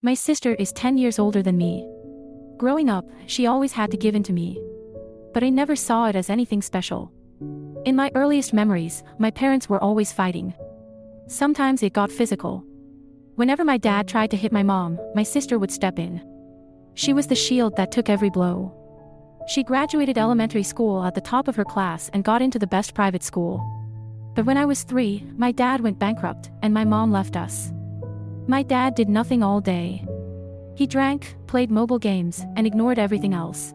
My sister is 10 years older than me. Growing up, she always had to give in to me. But I never saw it as anything special. In my earliest memories, my parents were always fighting. Sometimes it got physical. Whenever my dad tried to hit my mom, my sister would step in. She was the shield that took every blow. She graduated elementary school at the top of her class and got into the best private school. But when I was 3, my dad went bankrupt, and my mom left us. My dad did nothing all day. He drank, played mobile games, and ignored everything else.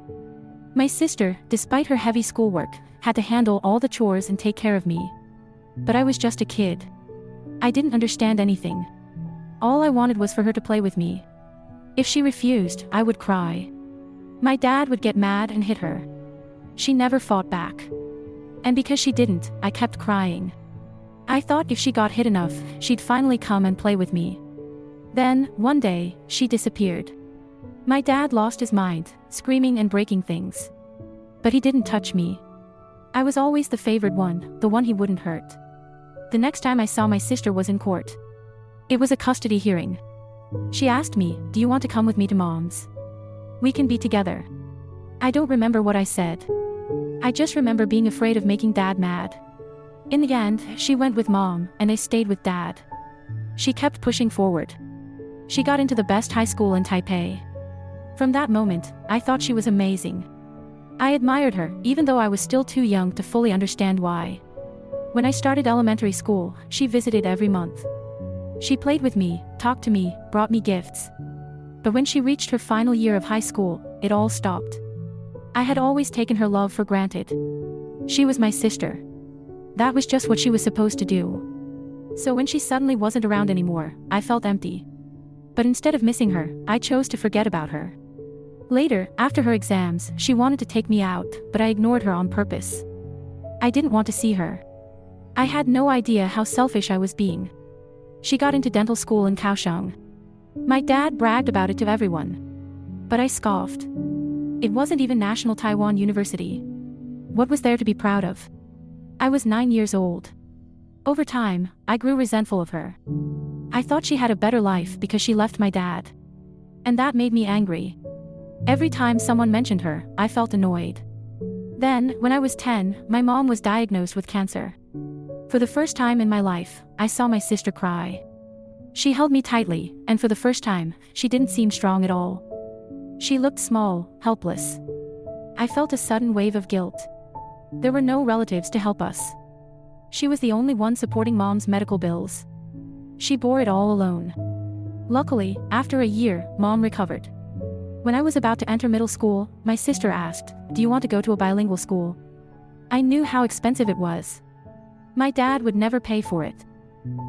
My sister, despite her heavy schoolwork, had to handle all the chores and take care of me. But I was just a kid. I didn't understand anything. All I wanted was for her to play with me. If she refused, I would cry. My dad would get mad and hit her. She never fought back. And because she didn't, I kept crying. I thought if she got hit enough, she'd finally come and play with me. Then, one day, she disappeared. My dad lost his mind, screaming and breaking things. But he didn't touch me. I was always the favored one, the one he wouldn't hurt. The next time I saw my sister was in court. It was a custody hearing. She asked me, "Do you want to come with me to Mom's? We can be together." I don't remember what I said. I just remember being afraid of making Dad mad. In the end, she went with Mom, and I stayed with Dad. She kept pushing forward. She got into the best high school in Taipei. From that moment, I thought she was amazing. I admired her, even though I was still too young to fully understand why. When I started elementary school, she visited every month. She played with me, talked to me, brought me gifts. But when she reached her final year of high school, it all stopped. I had always taken her love for granted. She was my sister. That was just what she was supposed to do. So when she suddenly wasn't around anymore, I felt empty. But instead of missing her, I chose to forget about her. Later, after her exams, she wanted to take me out, but I ignored her on purpose. I didn't want to see her. I had no idea how selfish I was being. She got into dental school in Kaohsiung. My dad bragged about it to everyone. But I scoffed. It wasn't even National Taiwan University. What was there to be proud of? I was 9 years old. Over time, I grew resentful of her. I thought she had a better life because she left my dad. And that made me angry. Every time someone mentioned her, I felt annoyed. Then, when I was 10, my mom was diagnosed with cancer. For the first time in my life, I saw my sister cry. She held me tightly, and for the first time, she didn't seem strong at all. She looked small, helpless. I felt a sudden wave of guilt. There were no relatives to help us. She was the only one supporting Mom's medical bills. She bore it all alone. Luckily, after a year, Mom recovered. When I was about to enter middle school, my sister asked, "Do you want to go to a bilingual school?" I knew how expensive it was. My dad would never pay for it.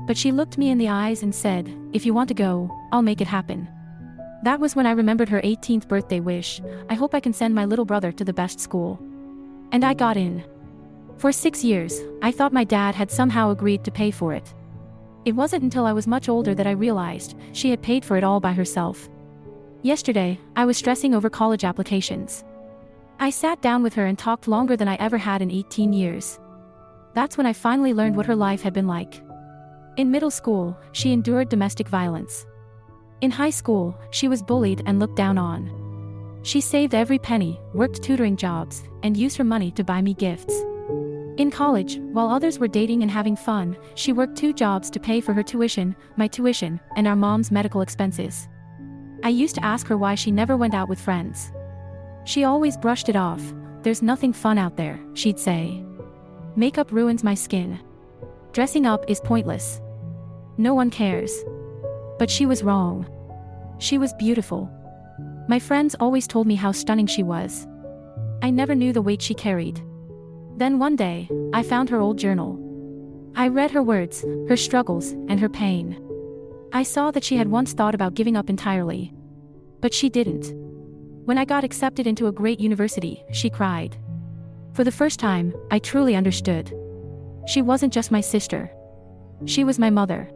But she looked me in the eyes and said, "If you want to go, I'll make it happen." That was when I remembered her 18th birthday wish, "I hope I can send my little brother to the best school." And I got in. For 6 years, I thought my dad had somehow agreed to pay for it. It wasn't until I was much older that I realized she had paid for it all by herself. Yesterday, I was stressing over college applications. I sat down with her and talked longer than I ever had in 18 years. That's when I finally learned what her life had been like. In middle school, she endured domestic violence. In high school, she was bullied and looked down on. She saved every penny, worked tutoring jobs, and used her money to buy me gifts. In college, while others were dating and having fun, she worked 2 jobs to pay for her tuition, my tuition, and our mom's medical expenses. I used to ask her why she never went out with friends. She always brushed it off. "There's nothing fun out there," she'd say. "Makeup ruins my skin. Dressing up is pointless. No one cares." But she was wrong. She was beautiful. My friends always told me how stunning she was. I never knew the weight she carried. Then one day, I found her old journal. I read her words, her struggles, and her pain. I saw that she had once thought about giving up entirely. But she didn't. When I got accepted into a great university, she cried. For the first time, I truly understood. She wasn't just my sister. She was my mother.